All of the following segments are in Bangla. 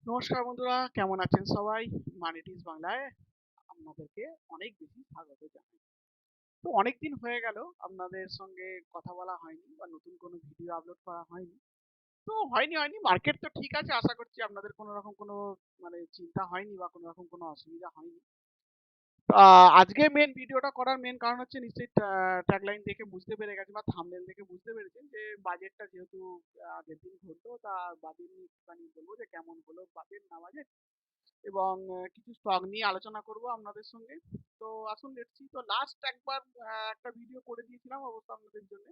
নমস্কার বন্ধুরা, কেমন আছেন সবাই? মানিটিস বাংলায় আপনাদেরকে অনেক বেশি স্বাগত জানাই। তো অনেকদিন হয়ে গেল আপনাদের সঙ্গে কথা বলা হয়নি বা নতুন কোনো ভিডিও আপলোড করা হয়নি। তো হয়নি মার্কেট তো ঠিক আছে, আশা করছি আপনাদের কোনো রকম কোনো চিন্তা হয়নি বা কোনো রকম কোনো অসুবিধা হয়নি। আজকে ভিডিওটা করার কারণ হচ্ছে নিশ্চয়ই ট্যাগলাইন দেখে বুঝতে পেরে গেছেন বা থাম্বনেল দেখে বুঝতে পেরেছেন যে বাজেটটা যেহেতু আগের দিন ঘটলো, তা বাজেট নিয়ে একটুখানি বলবো যে কেমন হলো বাজেট না বাজেট, এবং কিছু স্টক নিয়ে আলোচনা করব আপনাদের সঙ্গে। তো আসুন দেখছি, তো লাস্ট একবার একটা ভিডিও করে দিয়েছিলাম অবশ্য আপনাদের জন্য।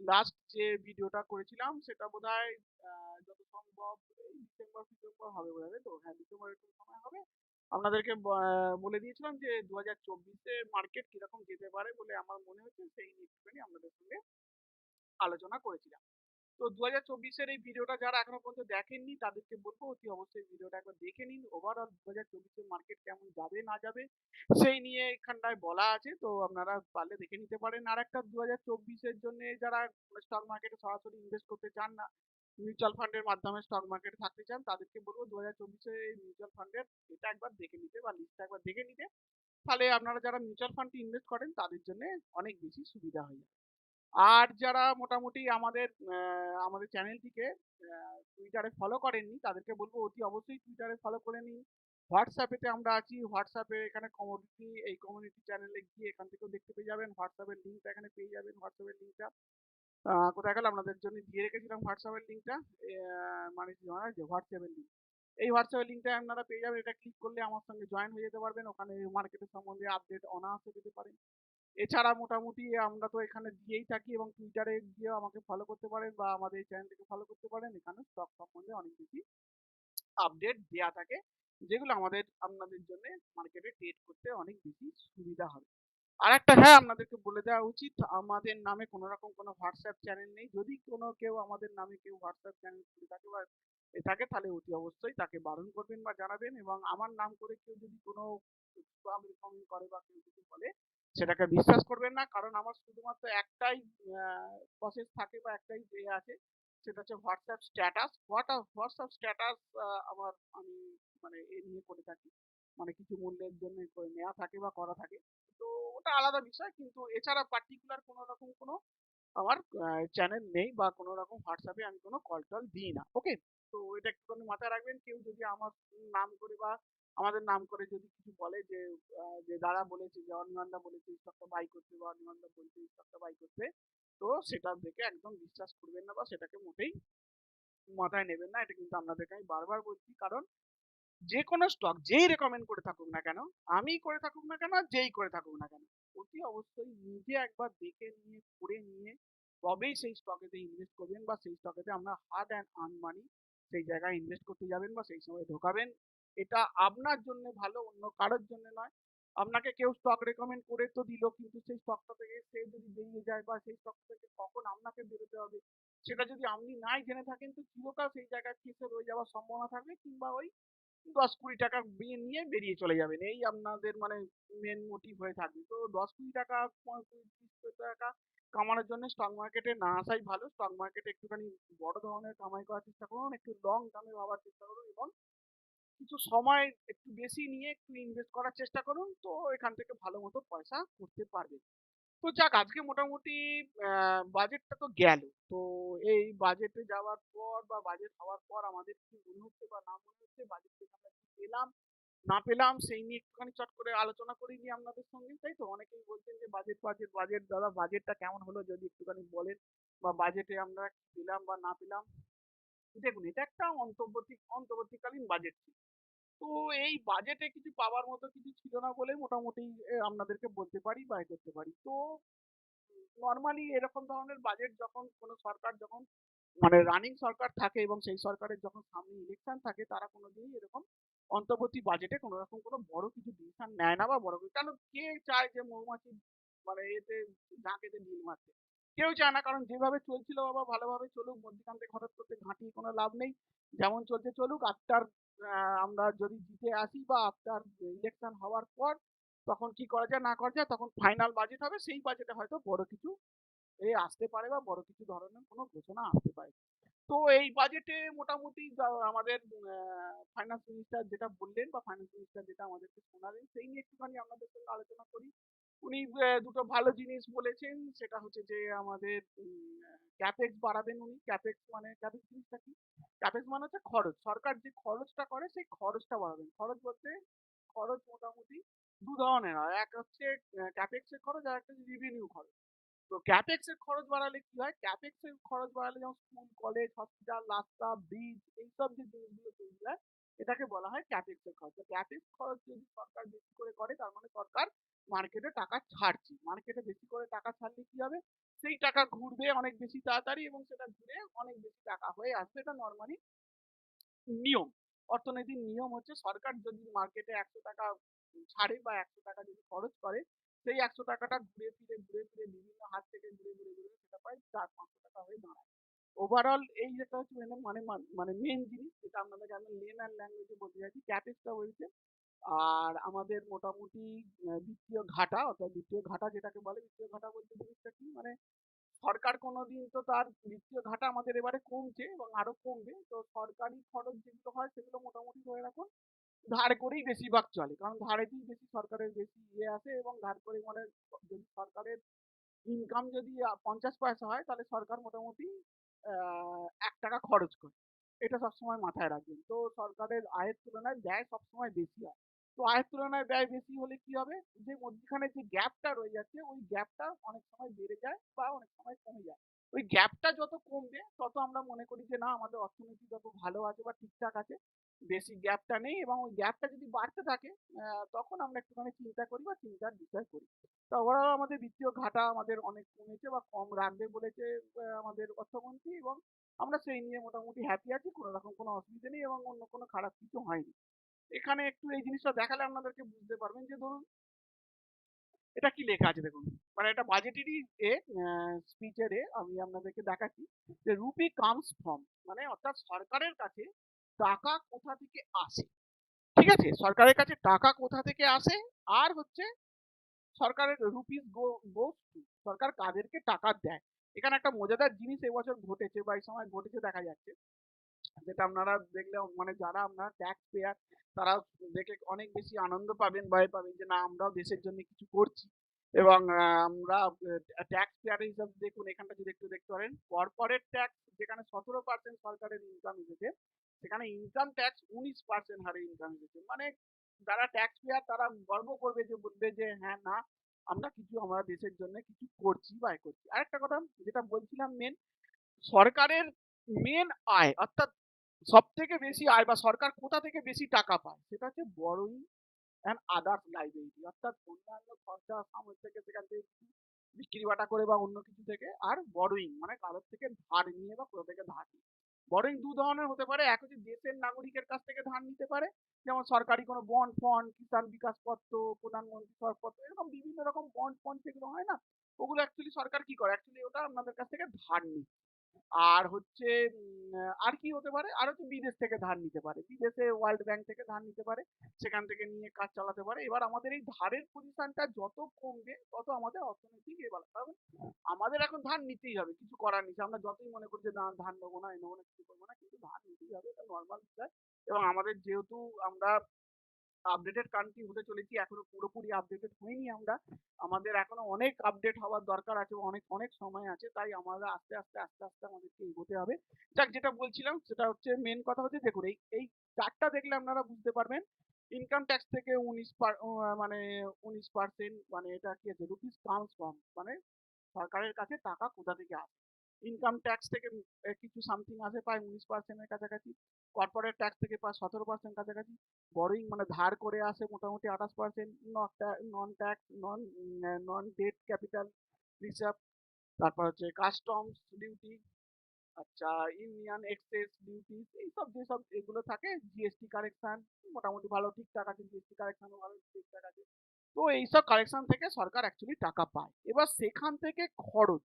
লাস্ট যে ভিডিওটা করেছিলাম সেটা বোধহয় যত সম্ভব এই ডিসেম্বর ফিসেম্বর হবে বোধহয়, তাই তো? হ্যাঁ, ডিসেম্বর এরকম সময় হবে। আপনাদেরকে বলে দিয়েছিলাম যে 2024-এ মার্কেট কিরকম যেতে পারে বলে আমার মনে হচ্ছে, সেই নিয়ে একটুখানি আপনাদের সঙ্গে আলোচনা করেছিলাম। তো 2024-এর এই ভিডিওটা যারা এখনো পর্যন্ত দেখেননি তাদেরকে বলবো অতি অবশ্যই ভিডিওটা একবার দেখে নিন। ওভারঅল 2024-এর মার্কেট কেমন যাবে না যাবে সেই নিয়ে এখানটায় বলা আছে, তো আপনারা পারলে দেখে নিতে পারেন। আর একটা 2024-এর জন্য যারা স্টক মার্কেটে সরাসরি ইনভেস্ট করতে চান না, মিউচুয়াল ফান্ডের মাধ্যমে স্টক মার্কেটে থাকতে চান, তাদেরকে বলবো 2024-এ এই মিউচুয়াল ফান্ডের এটা একবার দেখে নিতে বা লিস্টটা একবার দেখে নিতে। তাহলে আপনারা যারা মিউচুয়াল ফান্ডে ইনভেস্ট করেন তাদের জন্য অনেক বেশি সুবিধা হয়ে যাবে। আর যারা মোটামুটি আমাদের চ্যানেলটিকে টুইটারে ফলো করেননি তাদেরকে বলবো অতি অবশ্যই টুইটারে ফলো করে নিন। হোয়াটসঅ্যাপেতে আমরা আছি, হোয়াটসঅ্যাপে এখানে কমিউনিটি চ্যানেলে গিয়ে এখান থেকেও দেখতে পেয়ে যাবেন। হোয়াটসঅ্যাপের লিঙ্কটা এখানে পেয়ে যাবেন। হোয়াটসঅ্যাপের লিঙ্কটা কোথায় গেল, আপনাদের জন্য দিয়ে রেখেছিলাম হোয়াটসঅ্যাপের লিঙ্কটা, মানে কি হয় যে হোয়াটসঅ্যাপের লিঙ্ক, এই হোয়াটসঅ্যাপের লিঙ্কটা আপনারা পেয়ে যাবেন। এটা ক্লিক করলে আমার সঙ্গে জয়েন হয়ে যেতে পারবেন, ওখানে মার্কেটের সম্বন্ধে আপডেট অনায়াসে পেতে পারেন। এছাড়া মোটামুটি আমরা তো এখানে দিয়েই থাকি, এবং টুইটারে গিয়েও আমাকে ফলো করতে পারেন বা আমাদের এই চ্যানেলটিকে ফলো করতে পারেন। এখানে স্টক সম্বন্ধে অনেক বেশি আপডেট দেয়া থাকে, যেগুলো আপনাদের জন্য মার্কেটে ট্রেড করতে অনেক বেশি সুবিধা হবে। আর একটা, হ্যাঁ, আপনাদেরকে বলে দেওয়া উচিত, আমাদের নামে কোনো রকম কোনো হোয়াটসঅ্যাপ চ্যানেল নেই। যদি কোনো কেউ আমাদের নামে কেউ হোয়াটসঅ্যাপ চ্যানেল খুলে থাকে বা থাকে, তাহলে অতি অবশ্যই তাকে বারণ করবেন বা জানাবেন। এবং আমার নাম করে কেউ যদি কোনো স্টক রেকমেন্ড করে বা কেউ কিছু বলে, সেটাকে বিশ্বাস করবেন না। কারণ আমার শুধুমাত্র একটাই প্রসেস থাকে বা একটাই আছে, সেটা হচ্ছে হোয়াটসঅ্যাপ স্ট্যাটাস। হোয়াটসঅ্যাপ স্ট্যাটাস আমি এ নিয়ে করে থাকি, মানে কিছু মূল্যের জন্য করে নেওয়া থাকে বা করা থাকে। তো ওটা আলাদা বিষয়, কিন্তু এছাড়া পার্টিকুলার কোনো রকম কোনো আমার চ্যানেল নেই বা কোনো রকম হোয়াটসঅ্যাপে আমি কোনো কল টল দিই না। ওকে, তো এটা একটুখানি মাথায় রাখবেন। কেউ যদি আমার নাম করে বা আমাদের নাম করে যদি কিছু বলে যে দাদা বলেছে, যে অনির্বাণদা বলেছে এই স্টকটা বাই করতে বা অনির্বাণদা বলছে এই স্টকটা বাই করতে, তো সেটা দেখে একদম বিশ্বাস করবেন না বা সেটাকে মোটেই মাথায় নেবেন না। এটা কিন্তু আপনাদেরকে আমি বারবার বলছি, কারণ যে কোনো স্টক যেই রেকমেন্ড করে থাকুক না কেন, আমি করে থাকুক না কেন, আর যেই করে থাকুক না কেন, অতি অবশ্যই নিজে একবার দেখে নিয়ে পড়ে নিয়ে তবেই সেই স্টকেতে ইনভেস্ট করবেন বা সেই স্টকেতে আপনার হার্ড অ্যান্ড আর্ন মানি সেই জায়গায় ইনভেস্ট করতে যাবেন বা সেই সময় ঢোকাবেন। এটা আপনার জন্য ভালো, অন্য কারোর জন্য নয়। আপনাকে কেউ স্টক রেকমেন্ড করে তো দিল, কিন্তু সেই স্টকটা থেকে সে যদি বেরিয়ে যায় বা সেই স্টক থেকে কখন আপনাকে বেরোতে হবে সেটা যদি আপনি নাই জেনে থাকেন, তো চিরকাল সেই জায়গায় ফেসে রয়ে যাওয়ার সম্ভাবনা থাকবে, কিংবা ওই 10-20 টাকা নিয়ে বেরিয়ে চলে যাবেন, এই আপনাদের মেন মোটিভ হয়ে থাকবে। তো 10-20 টাকা 30-40 টাকা কামানোর জন্য স্টক মার্কেটে না আসাই ভালো। স্টক মার্কেটে একটুখানি বড় ধরনের কামাই করার চেষ্টা করুন, একটু লং টার্মে ভাবার চেষ্টা করুন, এবং কিছু সময় একটু বেশি নিয়ে একটু ইনভেস্ট করার চেষ্টা করুন। তো এখান থেকে ভালো মতো পয়সা করতে পারবেন। তো যাক, আজকে মোটামুটি বাজেটটা তো গেল। তো এই বাজেটে যাওয়ার পর বা বাজেট হওয়ার পর আমাদের কি মনে হচ্ছে বা না মনে হচ্ছে, বাজেট থেকে আমরা কি পেলাম না পেলাম, সেই নিয়ে একটুখানি চট করে আলোচনা করে নিই আপনাদের সঙ্গে, তাই তো? অনেকেই বলছেন যে বাজেট বাজেট বাজেট, দাদা বাজেটটা কেমন হলো যদি একটুখানি বলেন, বা বাজেটে আমরা কি পেলাম বা না পেলাম। দেখুন, এটা একটা অন্তর্বর্তীকালীন বাজেট ছিল। তো এই বাজেটে কিছু পাওয়ার মতো কিছু ছিল না বলে মোটামুটি আপনাদেরকে বলতে পারি বা করতে পারি। তো নর্মালি এরকম ধরনের বাজেট যখন কোনো সরকার যখন রানিং সরকার থাকে এবং সেই সরকারের যখন সামনে ইলেকশন থাকে, তারা কোনোদিনই এরকম অন্তর্বর্তী বাজেটে কোনো রকম কোনো বড় কিছু ডিসিশন নেয় না বা বড় কিছু, কারণ কে চায় যে মৌমাছি এতে ঝাঁকেতে ঢিল মারতে? কেউ চায় না। কারণ যেভাবে চলছিল বাবা ভালোভাবে চলুক, মধ্যখান থেকে হঠাৎ করতে ঘাঁটিয়ে কোনো লাভ নেই। যেমন চলছে চলুক। আফটার আমরা যদি জিতে আসি বা আফটার ইলেকশন হওয়ার পর তখন কি করা যায় না করা যায়, তখন ফাইনাল বাজেট হবে, সেই বাজেটে হয়তো বড় কিছু আসতে পারে বা বড় কিছু ধরনের কোনো ঘোষণা আসতে পারে। তো এই বাজেটে মোটামুটি আমাদের ফাইন্যান্স মিনিস্টার যেটা বললেন বা ফাইন্যান্স মিনিস্টার যেটা আমাদেরকে শোনালেন সেই নিয়ে একটুখানি আপনাদের সঙ্গে আলোচনা করি। উনি দুটো ভালো জিনিস বলেছেন, সেটা হচ্ছে যে আমাদের ক্যাপেক্স বাড়াবেন উনি। ক্যাপেক্স জিনিসটা কি? ক্যাপেক্স মানে হচ্ছে খরচ। সরকার যে খরচটা করে সেই খরচটা বাড়াবেন। খরচ বলতে খরচ মোটামুটি দু ধরনের হয়। এক হচ্ছে ক্যাপেক্স এর খরচ, আর একটা রেভিনিউ খরচ। তো ক্যাপেক্স এর খরচ বাড়ালে কি হয়? ক্যাপেক্স এর খরচ বাড়ালে যেমন স্কুল, কলেজ, হসপিটাল, রাস্তা, ব্রিজ এইসব যে জিনিসগুলো তৈরি হয় এটাকে বলা হয় ক্যাপেক্স এর খরচ। তো ক্যাপেক্স খরচ যদি সরকার বেশি করে করে তার মানে সরকার মার্কেটে টাকা ছাড়ছে। মার্কেটে বেশি করে টাকা ছাড়লে কি হবে? সেই টাকা ঘুরবে অনেক বেশি তাড়াতাড়ি এবং সেটা ঘুরে অনেক বেশি টাকা হয়ে আসবে। এটা নরমালি নিয়ম। অর্থনীতির নিয়ম হচ্ছে সরকার যদি মার্কেটে ১০০ টাকা ছাড়ে বা ১০০ টাকা যদি খরচ করে, সেই ১০০ টাকাটা ঘুরে ফিরে বিভিন্ন হাত থেকে ঘুরে সেটা প্রায় ৪-৫০০ টাকা হয়ে দাঁড়ায়। ওভারঅল এই যেটা হচ্ছে মানে মেন জিনিস যেটা আপনাদেরকে আমি লেন অ্যান্ড ল্যাঙ্গুয়েজে বলতে চাইছি, ক্যাপেক্সটা বলছে। আর আমাদের মোটামুটি বিত্তীয় ঘাটা, অর্থাৎ বিত্তীয় ঘাটা যেটাকে বলে, বিত্তীয় ঘাটা বলতে জিনিসটা কি? মানে সরকার কোনোদিন তো তার বিত্তীয় ঘাটা আমাদের এবারে কমছে এবং আরো কমবে। তো সরকারি খরচ যেগুলো হয় সেগুলো মোটামুটি ধরে রাখুন ধার করেই বেশিরভাগ চলে। কারণ ধারেতেই বেশি সরকারের বেশি আসে এবং ধার করে মানে যদি সরকারের ইনকাম যদি ৫০ পয়সা হয় তাহলে সরকার মোটামুটি ১ টাকা খরচ করে। এটা সবসময় মাথায় রাখবেন। তো সরকারের আয়ের তুলনায় ব্যয় সবসময় বেশি হয়। তো আয়ের তুলনায় ব্যয় বেশি হলে কি হবে? যে মধ্যিখানে যে গ্যাপটা রয়ে যাচ্ছে ওই গ্যাপটা অনেক সময় বেড়ে যায় বা অনেক সময় কমে যায়। ওই গ্যাপটা যত কমবে তত আমরা মনে করি যে না আমাদের অর্থনীতি যত ভালো আছে বা ঠিকঠাক আছে। বেশি গ্যাপটা নেই এবং ওই গ্যাপটা যদি বাড়তে থাকে তখন আমরা একটুখানি চিন্তা করি বা চিন্তার বিষয় করি। তা ওরাও আমাদের বিত্তীয় ঘাটা আমাদের অনেক কমেছে বা কম রাখবে বলেছে আমাদের অর্থমন্ত্রী, এবং আমরা সেই নিয়ে মোটামুটি হ্যাপি আছি। কোনো রকম কোনো অসুবিধা নেই এবং অন্য কোনো খারাপ কিছু হয়নি। এখানে একটু এই জিনিসটা দেখালে আপনাদেরকে বুঝতে পারবেন যে ধরুন এটা কি লেখা আছে দেখুন। মানে এটা বাজেটেরই স্পিচের আমি আপনাদেরকে দেখাচ্ছি যে রুপি কামস ফ্রম, মানে অর্থাৎ সরকারের কাছে টাকা কোথা থেকে আসে। ঠিক আছে? সরকারের কাছে টাকা কোথা থেকে আসে আর হচ্ছে সরকারের রুপিস গোস টু, সরকার কাদেরকে টাকা দেয়। এখানে একটা মজাদার জিনিস এবছর ঘটেছে বা এই সময় ঘটেছে দেখা যাচ্ছে, যেটা আপনারা দেখলে মানে যারা আপনারা ট্যাক্স পেয়ার তারা দেখে অনেক বেশি আনন্দ পাবেন, ভয় পাবেন যে না আমরাও দেশের জন্য কিছু করছি। এবং আমরা ট্যাক্স পেয়ার হিসাবে দেখুন এখানটা যদি একটু দেখতে পারেন, কর্পোরেট ট্যাক্স যেখানে ১৭% সরকারের ইনকাম এসেছে সেখানে ইনকাম ট্যাক্স ১৯% হারে ইনকাম এসেছে। মানে যারা ট্যাক্স পেয়ার তারা গর্ব করবে, যে বলবে যে হ্যাঁ না আমরা কিছু আমরা দেশের জন্য কিছু করছি বা করছি। আরেকটা কথা যেটা বলছিলাম, মেন সরকারের মেন আয় অর্থাৎ সব থেকে বেশি আয় বা সরকার কোথা থেকে বেশি টাকা পায় সেটা হচ্ছে বড়োইং অ্যান্ড আদার্স লাইবিলিটি, অর্থাৎ অন্যান্য খরচা সামগ্রী থেকে সেখান থেকে কিছু বিক্রি বাটা করে বা অন্য কিছু থেকে। আর বড়োইং মানে কারোর থেকে ধার নিয়ে বা কোথা থেকে ধার নিয়ে। বড়োইং দু ধরনের হতে পারে, এক হচ্ছে দেশের নাগরিকের কাছ থেকে ধার নিতে পারে, যেমন সরকারি কোনো বন্ড ফন্ড, কিষাণ বিকাশ পত্র, প্রধানমন্ত্রী সরপত্র, এরকম বিভিন্ন রকম বন্ড ফন্ড যেগুলো হয় না, ওগুলো অ্যাকচুয়ালি সরকার কি করে, অ্যাকচুয়ালি ওটা আপনাদের কাছ থেকে ধার নিই। আর হচ্ছে আর কি হতে পারে, আর হচ্ছে বিদেশ থেকে ধার নিতে পারে, বিদেশে ওয়ার্ল্ড ব্যাংক থেকে ধার নিতে পারে, সেখান থেকে নিয়ে কাজ চালাতে পারে। এবার আমাদের এই ধারের পজিশনটা যত কমবে তত আমাদের অর্থনৈতিক এবার, কারণ আমাদের এখন ধার নিতেই হবে, কিছু করার নেই। আমরা যতই মনে করি যে না ধার নেবো না, নেবো না, কিছু করবো না, কিন্তু ধার নিতেই হবে, এটা নর্মাল বিষয়। এবং আমাদের যেহেতু আমরা আপডেটেড কান্ট্রি হতে চলেছি, এখনো পুরোপুরি আপডেটেড হইনি আমরা, আমাদের এখনো অনেক আপডেট হওয়ার দরকার আছে, অনেক অনেক সময় আছে, তাই আমরা আস্তে আস্তে আমাদেরকে এগোতে হবে। যাক, যেটা বলছিলাম সেটা হচ্ছে মেন কথা হচ্ছে দেখুন এই এই চারটা দেখলে আপনারা বুঝতে পারবেন। ইনকাম ট্যাক্স থেকে মানে ১৯%, মানে এটা কি আছে, রুপিস কামস ফ্রম, মানে সরকারের কাছে টাকা কোথা থেকে আসে। ইনকাম ট্যাক্স থেকে কিছু সামথিং আসে প্রায় ১৯%-এর কাছাকাছি। কর্পোরেট ট্যাক্স থেকে প্রায় ১৭% কাছাকাছি। বরোইং মানে ধার করে আসে মোটামুটি ২৮%। নন ট্যাক্স নন ডেট ক্যাপিটাল রিসার্ভ, তারপর হচ্ছে কাস্টমস ডিউটি, আচ্ছা ইউনিয়ন এক্সেস ডিউটিস, এইসব যেসব এগুলো থাকে, জিএসটি কারেকশন মোটামুটি ভালো ঠিকঠাক আছে, জিএসটি কারেকশনও ভালো ঠিকঠাক আছে। তো এইসব কারেকশন থেকে সরকার অ্যাকচুয়ালি টাকা পায়। এবার সেখান থেকে খরচ,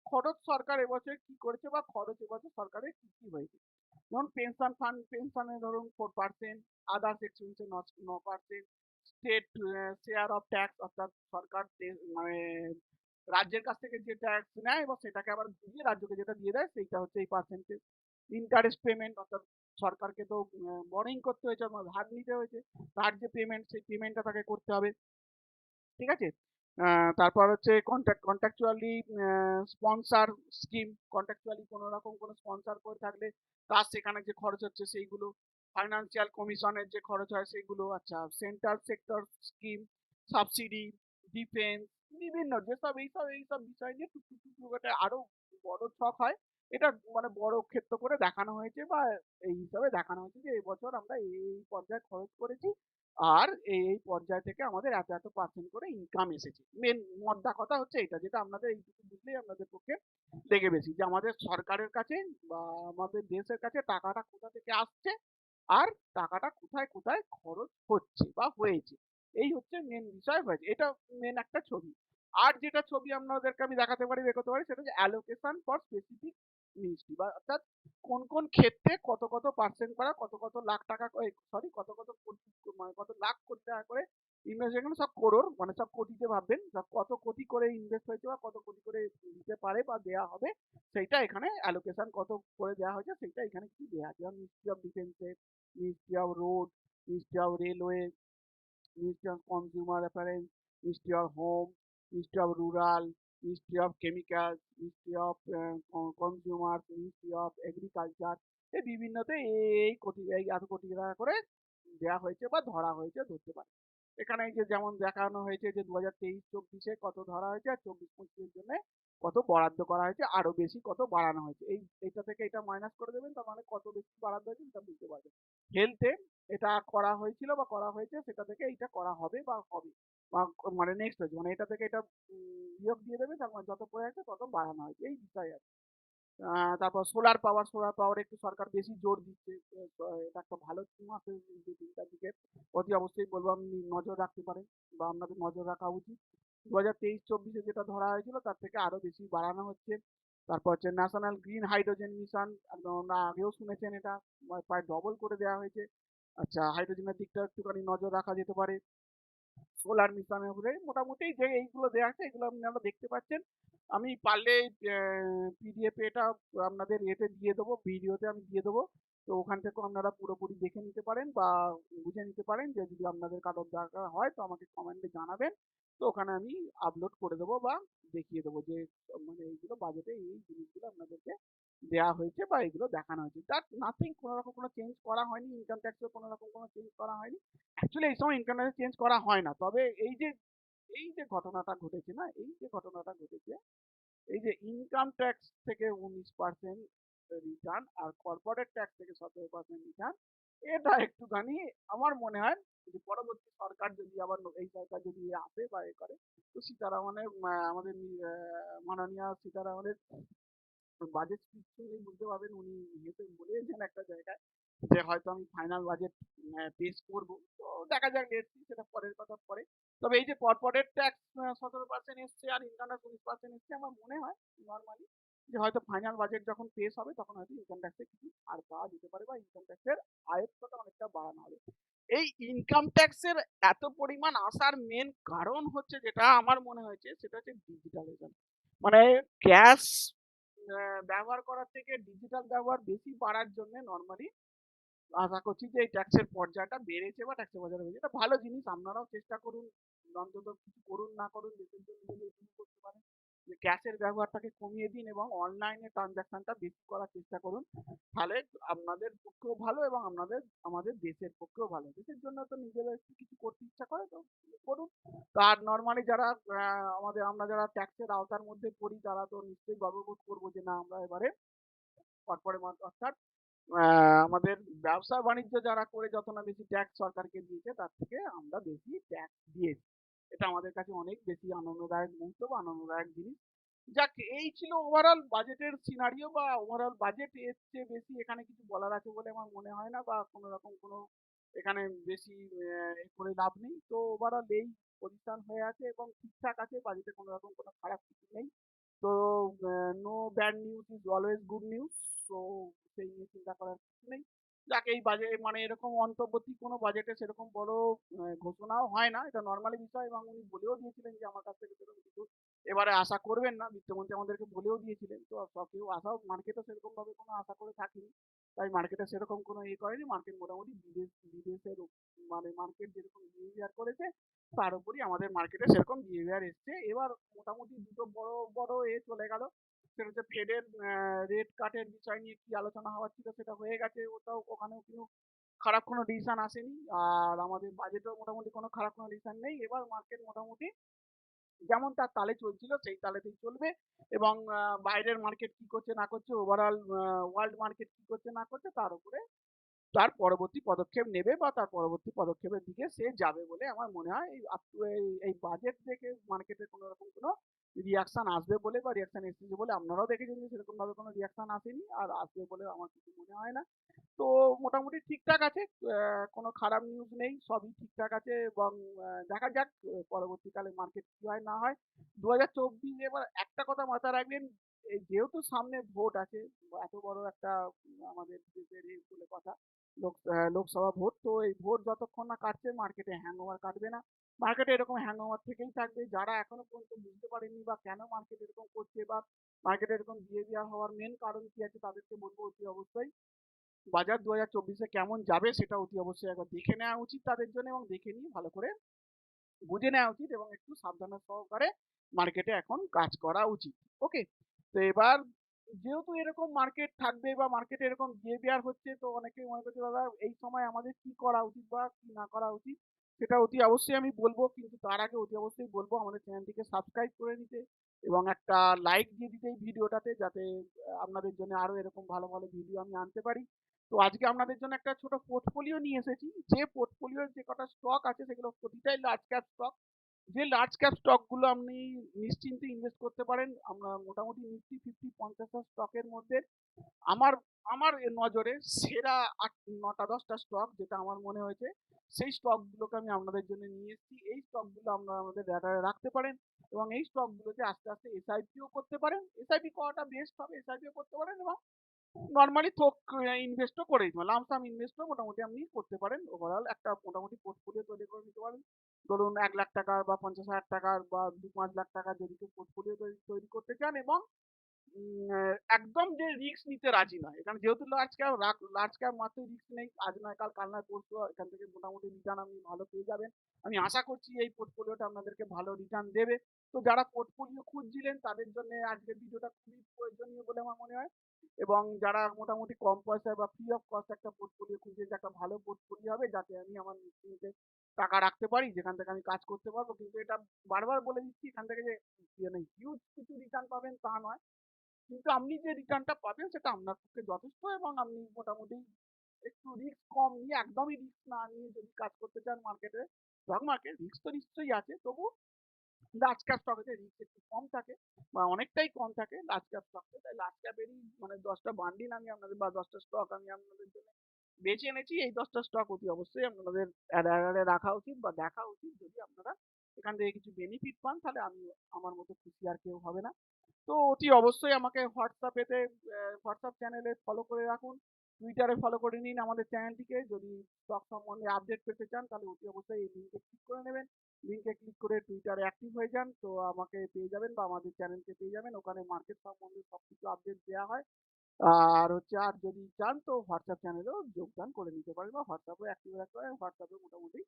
খরচ সরকার এবছর কি করেছে বা খরচ এবছর সরকারের কি কি হয়েছে, যেমন পেনশন ফান্ড, পেনশনে ধরুন 4%, আদার্স এক্সপেন্সে 9%, স্টেট শেয়ার অফ ট্যাক্স, অর্থাৎ সরকার মানে রাজ্যের কাছ থেকে যে ট্যাক্স নেয় এবং সেটাকে আবার ঘুরিয়ে রাজ্যকে যেটা দিয়ে দেয় সেইটা হচ্ছে এই পার্সেন্টেজ। ইন্টারেস্ট পেমেন্ট, অর্থাৎ সরকারকে তো বরোইং করতে হয়েছে, ধার নিতে হয়েছে, তার যে পেমেন্ট সেই পেমেন্টটা তাকে করতে হবে। ঠিক আছে? তারপর হচ্ছে কন্ট্রাকচুয়ালি স্পন্সর স্কিম, কন্ট্রাকচুয়ালি কোনো রকম কোনো স্পন্সর করে থাকলে তার সেখানে যে খরচ হচ্ছে সেইগুলো, ফাইন্যান্সিয়াল কমিশনের যে খরচ হয় সেগুলো, আচ্ছা central sector scheme, subsidy, defence, বিভিন্ন যেসব এইসব বিষয় নিয়ে টুকটুক টুকটুক করে আরো বড় ছক হয়। এটা মানে বড় ক্ষেত্র করে দেখানো হয়েছে, বা এই হিসাবে দেখানো হয়েছে যে এবছর আমরা এই পর্যায়ে খরচ করেছি, আর এই পর্যায় থেকে আমাদের এত পার্সেন্ট করে ইনকাম এসেছে। মেন মোদ্দা কথা হচ্ছে এটা, যেটা আপনাদের এইটুকু বুঝলেই আপনাদের পক্ষে লেগে বেশি, যে আমাদের সরকারের কাছে বা আমাদের দেশের কাছে টাকাটা কোথা থেকে আসছে, আর টাকাটা কোথায় কোথায় খরচ হচ্ছে বা হয়েছে। এই হচ্ছে মেন বিষয় হয়েছে, এটা মেন একটা ছবি। আর যেটা ছবি আপনাদেরকে আমি দেখাতে পারি, বের করতে পারি, সেটা হচ্ছে অ্যালোকেশন ফর স্পেসিফিক মিনিস্ট্রি, বা অর্থাৎ কোন কোন ক্ষেত্রে কত কত পার্সেন্ট করা, কত কত লাখ টাকা, সরি কত কত মানে কত লাখ কোটি টাকা করে ইনভেস্ট, এখানে সব করোড় মানে সব কোটিতে ভাববেন, সব কত কোটি করে ইনভেস্ট হয়েছে বা কত কোটি করে দিতে পারে বা দেয়া হবে, সেইটা এখানে অ্যালোকেশন কত করে দেওয়া হয়েছে সেইটা এখানে কিছু দেওয়া আছে। যেমন মিনিস্ট্রি অফ ডিফেন্সে, ministry of road, ministry of railway, ministry of consumer affairs, ministry of home, ministry of rural, ministry of chemicals, ministry of consumer, ministry of agriculture, এই বিভিন্নতে এই কোটি, এই এত কোটি টাকা করে দেওয়া হয়েছে বা ধরা হয়েছে ধরতে পারে। এখানে এই যে যেমন দেখানো হয়েছে যে 2023-24 কত ধরা হয়েছে, আর 24-25 জন্য কত বরাদ্দ করা হয়েছে, আরো বেশি কত বাড়ানো হয়েছে। এইটা থেকে এটা মাইনাস করে দেবেন, তার মানে কত বেশি বরাদ্দ হয়েছে সেটা বুঝতে পারবেন। হেলথে এটা করা হয়েছিল বা করা হয়েছে, সেটা থেকে এইটা করা হবে বা হবে, বা মানে নেক্সট হয়েছে, মানে এটা থেকে এটা বিয়োগ দিয়ে দেবে, তার মানে যত পড়ে আছে তত বাড়ানো হয়েছে, এই বিষয় আছে। তারপর সোলার পাওয়ার একটু সরকার বেশি জোর দিচ্ছে। এটা একটা ভালো স্কিম আছে, যে দিকটার দিকে অতি অবশ্যই বলবো আপনি নজর রাখতে পারেন বা আপনাদের নজর রাখা উচিত। 2023-24 যেটা ধরা হয়েছিল তার থেকে আরো বেশি বাড়ানো হচ্ছে। তারপর হচ্ছে ন্যাশনাল গ্রিন হাইড্রোজেন মিশন, আপনারা আগেও শুনেছেন, এটা প্রায় ডবল করে দেওয়া হয়েছে। আচ্ছা, হাইড্রোজেনের দিকটা একটুখানি নজর রাখা যেতে পারে। সোলার মিশনের উপরে মোটামুটি যে এইগুলো দেওয়া আছে, এগুলো আপনারা দেখতে পাচ্ছেন। আমি পারলে পিডিএফ এটা আপনাদের ইয়েতে দিয়ে দেবো, ভিডিওতে আমি দিয়ে দেবো। তো ওখান থেকেও আপনারা পুরোপুরি দেখে নিতে পারেন বা বুঝে নিতে পারেন, যে যদি আপনাদের কারোর দরকার হয় তো আমাকে কমেন্টে জানাবেন। তো ওখানে আমি আপলোড করে দেবো বা দেখিয়ে দেবো যে মানে এইগুলো বাজেটে এই জিনিসগুলো আপনাদেরকে দেওয়া হয়েছে বা এগুলো দেখানো হয়েছে। দ্যাট নাথিং, কোনো রকম কোনো চেঞ্জ করা হয়নি, ইনকাম ট্যাক্সে কোনো রকম কোনো চেঞ্জ করা হয়নি। অ্যাকচুয়ালি এই সময় ইনকাম ট্যাক্স চেঞ্জ করা হয় না, তবে এই যে ঘটনাটা ঘটেছে না, এই যে ঘটনাটা ঘটেছে, এই যে ইনকাম ট্যাক্স থেকে 19% রিটার্ন আর কর্পোরেট ট্যাক্স থেকে 17% রিটার্ন, এটা একটুখানি আমার মনে হয় যে পরবর্তী সরকার যদি আবার এই সরকার যদি আসে বা এ করে, তো সীতারামনের আমাদের মাননীয় সীতারামনের বাজেট স্পিচ শুনলেই বুঝতে পারবেন, উনি হেসে বলেছেন একটা জায়গায় যে হয়তো আমি ফাইনাল বাজেট পেশ করব। তো দেখা যাক, সেটা পরের কথা পরে। তবে এই যে কর্পোরেট ট্যাক্স 17% এসছে আর ইনকাম ট্যাক্স 19% এসছে, আমার মনে হয় নর্মালি যে হয়তো ফাইনাল বাজেট যখন পেশ হবে তখন হয়তো ইনকাম ট্যাক্সে কিছু ছাড় পাওয়া যেতে পারে, বা ইনকাম ট্যাক্সের আয়ত্তটা অনেকটা বাড়ানো হবে। এই ইনকাম ট্যাক্সের এত পরিমাণ আসার মেন কারণ হচ্ছে, যেটা আমার মনে হয়েছে, সেটা হচ্ছে ডিজিটালাইজেশন। মানে ক্যাশ ব্যবহার করার থেকে ডিজিটাল ব্যবহার বেশি বাড়ার জন্য নর্মালি আশা করছি যে এই ট্যাক্সের পর্যায়টা বেড়েছে বা ট্যাক্সের পর্যায়টা বেড়েছে। এটা ভালো জিনিস, আপনারাও চেষ্টা করুন, অন্তত কিছু করুন না করুন দেশের জন্য যদি এটুকু করতে পারেন, যে ক্যাশের ব্যবহারটাকে কমিয়ে দিন এবং অনলাইনে ট্রানজাকশনটা বেশি করার চেষ্টা করুন। তাহলে আপনাদের পক্ষেও ভালো এবং আমাদের দেশের পক্ষেও ভালো। দেশের জন্য তো নিজেরা একটু কিছু করতে ইচ্ছা করে, তো করুন। তো আর নর্মালি যারা আমরা যারা ট্যাক্সের আওতার মধ্যে পড়ি, তারা তো নিশ্চয়ই গর্ববোধ করবো যে না, আমরা এবারে কর্পোরেট অর্থাৎ আমাদের ব্যবসা বাণিজ্য যারা করে যত না বেশি ট্যাক্স সরকারকে দিয়েছে, তার থেকে আমরা বেশি ট্যাক্স দিয়েছি। এটা আমাদের কাছে অনেক বেশি আনন্দদায়ক মুহূর্ত বা আনন্দদায়ক জিনিস। যাক, এই ছিল ওভারঅল বাজেটের সিনারিও, বা ওভারঅল বাজেট এর চেয়ে বেশি এখানে কিছু বলার আছে বলে আমার মনে হয় না, বা কোনো রকম কোনো এখানে বেশি এ করে লাভ নেই। তো ওভারঅল এই পজিশন হয়ে আছে এবং ঠিকঠাক আছে, বাজেটে কোনো রকম কোনো খারাপ কিছু নেই। তো no bad news is always good news. তো সেই নিয়ে চিন্তা করার কিছু নেই। যাক, এই বাজে মানে এরকম অন্তর্বর্তী কোনো বাজেটে সেরকম বড় ঘোষণাও হয় না, এটা নর্মালি বিষয়, এবং উনি বলেও দিয়েছিলেন যে আমার কাছ থেকে সেরকম কিছু এবারে আশা করবেন না, বিত্তমন্ত্রী আমাদেরকে বলেও দিয়েছিলেন। তো কেউ আশাও মার্কেটও সেরকম ভাবে কোনো আশা করে থাকেনি। তাই মার্কেটে সেরকম কোনো করেনি। মার্কেট মোটামুটি বিদেশের মানে মার্কেট যেরকম বিহেভিয়ার করেছে তার উপরই আমাদের মার্কেটে সেরকম বিহেভিয়ার এসছে। এবার মোটামুটি দুটো বড় বড় চলে গেল। সেটা হচ্ছে ফেডের রেট কাটের বিষয় নিয়ে কি আলোচনা হওয়ার ছিল সেটা হয়ে গেছে। ওখানেও কিন্তু খারাপ কোনো ডিসিশন আসেনি। আর আমাদের বাজেটেও মোটামুটি কোনো খারাপ কোনো ডিসিশন নেই। এবার মার্কেট মোটামুটি যেমন তার তালে চলছিল সেই তালেতেই চলবে। এবং বাইরের মার্কেট কি করছে না করছে, ওভারঅল ওয়ার্ল্ড মার্কেট কি করছে না করছে তার উপরে তার পরবর্তী পদক্ষেপ নেবে বা তার পরবর্তী পদক্ষেপের দিকে সে যাবে বলে আমার মনে হয়। এই আপ টু এই বাজেট দেখে মার্কেটে কোনো রকম কোনো রিয়াকশন আসবে বলে বা রিয়াকশন এসেছে বলে আপনারাও দেখেছেন যে সেরকম ভাবে কোনো রিয়াকশন আসেনি আর আসবে বলে আমার কিছু মনে হয় না। তো মোটামুটি ঠিকঠাক আছে। কোনো খারাপ নিউজ নেই, সবই ঠিকঠাক আছে। এবং দেখা যাক পরবর্তীকালে মার্কেট কি হয় না হয়। 2024 এবার একটা কথা মাথায় রাখবেন, এই যেহেতু সামনে ভোট আছে, এত বড় একটা আমাদের দেশের বলে কথা, লোকসভা ভোট। তো এই ভোট যতক্ষণ না কাটছে মার্কেটে হ্যাংওভার কাটবে না। মার্কেটে এরকম হ্যাংওভার থেকেই থাকবে। যারা এখনো পর্যন্ত বুঝতে পারেননি বা কেন মার্কেট এরকম করছে বা মার্কেটে এরকম বিহেভিয়ার হওয়ার মেন কারণ কি আছে তাদেরকে বলবো অতি অবশ্যই বাজার 2024-এ কেমন যাবে সেটা অতি অবশ্যই একবার দেখে নেওয়া উচিত তাদের জন্য, এবং দেখে নিয়ে ভালো করে বুঝে নেওয়া উচিত এবং একটু সাবধানতা সহকারে মার্কেটে এখন কাজ করা উচিত। ওকে, তো এবার যেহেতু এরকম মার্কেট থাকবে বা মার্কেটে এরকম বিহেভিয়ার হচ্ছে, তো অনেকেই মনে করছে দাদা এই সময় আমাদের কি করা উচিত বা কি না করা উচিত সেটা অতি অবশ্যই আমি বলবো। কিন্তু তার আগে অতি অবশ্যই বলবো আমাদের চ্যানেলটিকে সাবস্ক্রাইব করে নিতে এবং একটা লাইক দিয়ে দিতে এই ভিডিওটাতে, যাতে আপনাদের জন্য আরো এরকম ভালো ভালো ভিডিও আমি আনতে পারি। তো আজকে আপনাদের জন্য একটা ছোট পোর্টফোলিও নিয়ে এসেছি। যে পোর্টফোলিওর যে কটা স্টক আছে সেগুলো প্রতিটাই লার্জ ক্যাপ স্টক। যে লার্জ ক্যাপ স্টক গুলো আপনি নিশ্চিন্তে ইনভেস্ট করতে পারেন। আমরা মোটামুটি নিফটি ফিফটি 50টা স্টকের মধ্যে আমার আমার নজরে সেরা 9টা 10টা স্টক যেটা আমার মনে হয়েছে সেই স্টক গুলোকে আমি আপনাদের জন্য নিয়ে এসেছি। এই স্টক গুলো আপনারা আমাদের রাডারে রাখতে পারেন এবং এই স্টক গুলোতে আস্তে আস্তে এসআইপিও করতে পারেন। এসআইপি করাটা বেস্ট হবে, এসআইপিও করতে পারেন এবং নরমালি থোক ইনভেস্টও করে দিতে পারেন, লামসাম ইনভেস্টও মোটামুটি আপনি করতে পারেন। ওভারঅল একটা মোটামুটি পোর্টফোলিও তৈরি করে নিতে পারেন। ধরুন 1 লাখ টাকার বা 50,000 টাকার বা 2-5 লাখ টাকার যদি কেউ পোর্টফোলিও তৈরি করতে চান এবং একদম যে রিস্ক নিতে রাজি নয়, এখানে যেহেতু লার্জ ক্যাপ মাত্র রিস্ক নেই, আজ নয় কাল, কাল নয় পরশু এখান থেকে মোটামুটি রিটার্ন আপনি ভালো পেয়ে যাবেন। আমি আশা করছি এই পোর্টফোলিওটা আপনাদেরকে ভালো রিটার্ন দেবে। তো যারা পোর্টফোলিও খুঁজছিলেন তাদের জন্য আজকের ভিডিওটা খুবই প্রয়োজনীয় বলে আমার মনে হয়। এবং যারা মোটামুটি কম পয়সায় বা ফ্রি অফ কস্ট একটা পোর্টফোলিও খুঁজছে যে একটা ভালো পোর্টফোলিও হবে যাতে আমি আমার নিশ্চিন্তে টাকা রাখতে পারি, যেখান থেকে আমি কাজ করতে পারবো। কিন্তু এটা বারবার বলে দিচ্ছি, এখান থেকে যে মানে হিউজ কিছু রিটার্ন পাবেন তা নয়, কিন্তু আপনি যে রিটার্নটা পাবেন সেটা আপনার পক্ষে যথেষ্ট এবং আপনি মোটামুটি একটু রিস্ক কম নিয়ে, একদমই রিস্ক না নিয়ে যদি কাজ করতে চান মার্কেটে, স্টক মার্কেট রিস্ক তো নিশ্চয়ই আছে, তবু লার্জ ক্যাপ স্টকেতে রিস্ক একটু কম থাকে বা অনেকটাই কম থাকে লার্জ ক্যাপ স্টকে। তাই লার্জ ক্যাপেরই মানে 10টা বান্ডিল আমি আপনাদের বা 10টা স্টক আমি আপনাদের জন্য বেছে এনেছি। এই 10টা স্টক অতি অবশ্যই আপনাদের অ্যাডারে রাখা উচিত বা দেখা উচিত। যদি আপনারা এখান থেকে কিছু বেনিফিট পান তাহলে আমি আমার মতো খুশি আর কেউ হবে না। তো অতি অবশ্যই আমাকে হোয়াটসঅ্যাপেতে হোয়াটসঅ্যাপ চ্যানেলে ফলো করে রাখুন, টুইটারে ফলো করে নিন আমাদের চ্যানেলটিকে। যদি স্টক সম্বন্ধে আপডেট পেতে চান তাহলে অতি অবশ্যই এই লিঙ্কে ক্লিক করে নেবেন। লিঙ্কে ক্লিক করে টুইটারে অ্যাক্টিভ হয়ে যান, তো আমাকে পেয়ে যাবেন বা আমাদের চ্যানেলকে পেয়ে যাবেন। ওখানে মার্কেট সম্বন্ধে সব কিছু আপডেট দেওয়া হয়। আর হচ্ছে আর যদি চান তো হোয়াটসঅ্যাপ চ্যানেলেও যোগদান করে নিতে পারেন বা হোয়াটসঅ্যাপে অ্যাক্টিভ রাখতে পারেন। হোয়াটসঅ্যাপে মোটামুটি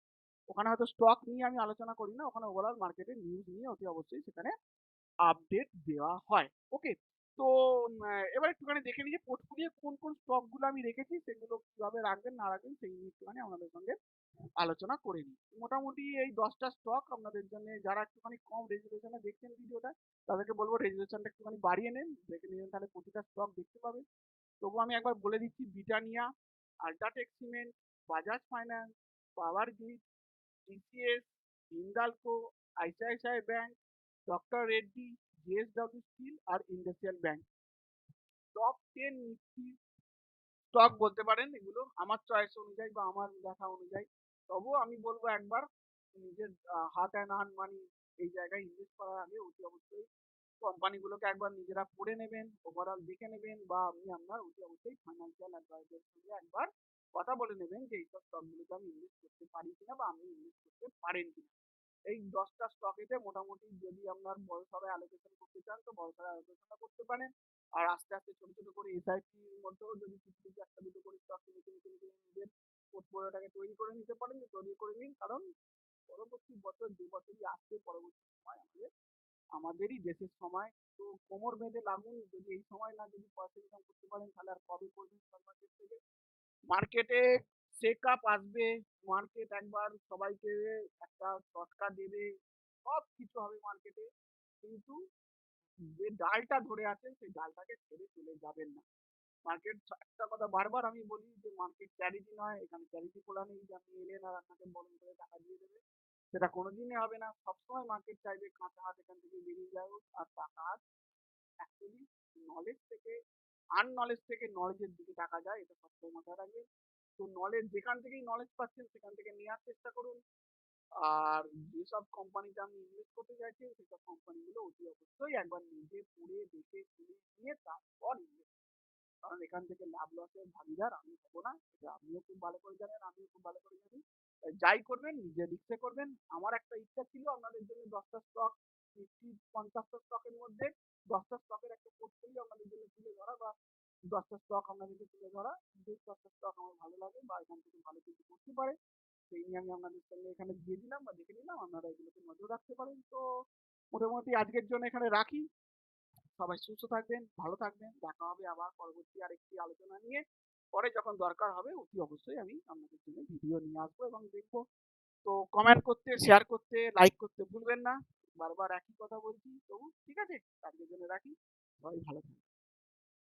ওখানে হয়তো স্টক নিয়ে আমি আলোচনা করি না, ওখানে ওভারঅল মার্কেটের নিউজ নিয়ে অতি অবশ্যই সেখানে আপডেট দেওয়া হয়। ওকে, তো এবার একটুখানি দেখে নিই যে পোর্টফোলিও কোন কোন স্টক গুলো আমি রেখেছি, সেগুলো কিভাবে রাখবেন না রাখবেন সেই নিয়ে একটুখানি আপনাদের সঙ্গে আলোচনা করে নিই। মোটামুটি এই 10টা স্টক আপনাদের জন্য, যারা একটুখানি কম রেজুলেশনে দেখছেন ভিডিওটা তাদেরকে বলবো রেজুলেশনটা একটুখানি বাড়িয়ে নেন, দেখে নিলেন তাহলে প্রতিটা স্টক দেখতে পাবেন। তবু আমি একবার বলে দিচ্ছি: Britannia, UltraTech Cement, Bajaj Finance, Power Grid, TCS, Hindalco, ICICI Bank, doctor Reddy, JSW Steel আর industrial bank. Top 10 Nifty stock বলতে পারেন এগুলো আমার চয়েস অনুযায়ী বা আমার দেখা অনুযায়ী। তবুও আমি বলবো একবার নিজের হাত অ্যান্ড আর্ন মানি এই জায়গায় ইনভেস্ট করার আগে অতি অবশ্যই কোম্পানিগুলোকে একবার নিজেরা পড়ে নেবেন, ওভারঅল দেখে নেবেন, বা আপনি আপনার অতি অবশ্যই ফাইন্যান্সিয়াল অ্যাডভাইজারের সঙ্গে একবার কথা বলে নেবেন যে এইসব স্টকগুলোতে আমি ইনভেস্ট করতে পারি কিনা বা আপনি ইনভেস্ট করতে পারেন কিনা। এই 10টা স্টকেতে মোটামুটি যদি আপনার বড়সড় অ্যালোকেশন করতে চান তো বড়সড় অ্যালোকেশনটা করতে পারেন। আর আস্তে আস্তে ছোট ছোট করে এসআইপির মধ্যেও যদি কিছু কিছু একটা দুটো করে স্টক কিনে কিনে কিনে কিনে নিজের পোর্টফোলিওটাকে তৈরি করে নিতে পারেন, তৈরি করে নিন। কারণ পরবর্তী বছর যে বছরই আসছে, পরবর্তী সময় আমাদেরই দেশের সময়। তো কোমর বেঁধে লাগুন, যদি এই সময় না যদি পয়সা ইনকাম করতে পারেন তাহলে আর কবে করবেন স্টক মার্কেট থেকে। মার্কেটে শেক আপ আসবে, মার্কেট একবার সবাইকে একটা ঝটকা দেবে, সব কিছু হবে মার্কেটে, কিন্তু যে ডালটা ধরে আছেন সেই ডালটাকে ছেড়ে চলে যাবেন না। মার্কেট, একটা কথা বারবার আমি বলি যে মার্কেট চ্যারিটি নয়, এখানে চ্যারিটি খোলা নেই যে আপনি এলেন আর আপনাকে বরং করে টাকা দিয়ে দেবে, সেটা কোনোদিনই হবে না। সবসময় মার্কেট চাইবে কাঁচা হাত এখান থেকে বেরিয়ে যাও, আর টাকা হাত অ্যাকচুয়ালি নলেজ থেকে, আননলেজ থেকে নলেজের দিকে টাকা যায়, এটা সবসময় মাথায় রাখবেন। তো নলেজ যেখান থেকেই নলেজ পাচ্ছেন সেখান থেকে নেওয়ার চেষ্টা করুন। আর যেসব কোম্পানিতে আপনি ইনভেস্ট করতে চাইছেন সেসব কোম্পানিগুলো অতি অবশ্যই একবার নিজে পড়ে দেখে শুনে নিয়ে তারপর ইনভেস্ট, কারণ এখান থেকে লাভ লসের ভাগিদার আমি হবো না, এটা আপনিও খুব ভালো করে জানেন, আমিও খুব ভালো করে জানি। তাই যাই করবেন নিজে রিস্কে করবেন। আমার একটা ইচ্ছা ছিল আপনাদের জন্য 10টা স্টক, 50টা স্টকের মধ্যে 10টা স্টকের একটা পোর্টফোলিও আপনাদের জন্য তুলে ধরা, বা 10টা স্টক আপনাদেরকে তুলে ধরা, যে 10টা স্টক আমার ভালো লাগে বা এখান থেকে ভালো কিছু করতে পারে সেই নিয়ে আমি আপনাদের সঙ্গে এখানে দিয়ে দিলাম বা দেখে নিলাম, আপনারা এগুলোকে নজর রাখতে পারেন। তো মোটামুটি আজকের জন্য এখানে রাখি। সবাই সুস্থ থাকবেন, ভালো থাকবেন। দেখা হবে আবার পরবর্তী আরেকটি আলোচনা নিয়ে। পরে যখন দরকার হবে অতি অবশ্যই আমি আপনাদের জন্য ভিডিও নিয়ে আসবো এবং দেখবো। তো কমেন্ট করতে, শেয়ার করতে, লাইক করতে ভুলবেন না। বারবার একই কথা বলছি, তবু ঠিক আছে, আজকের জন্য রাখি। সবাই ভালো থাকবেন।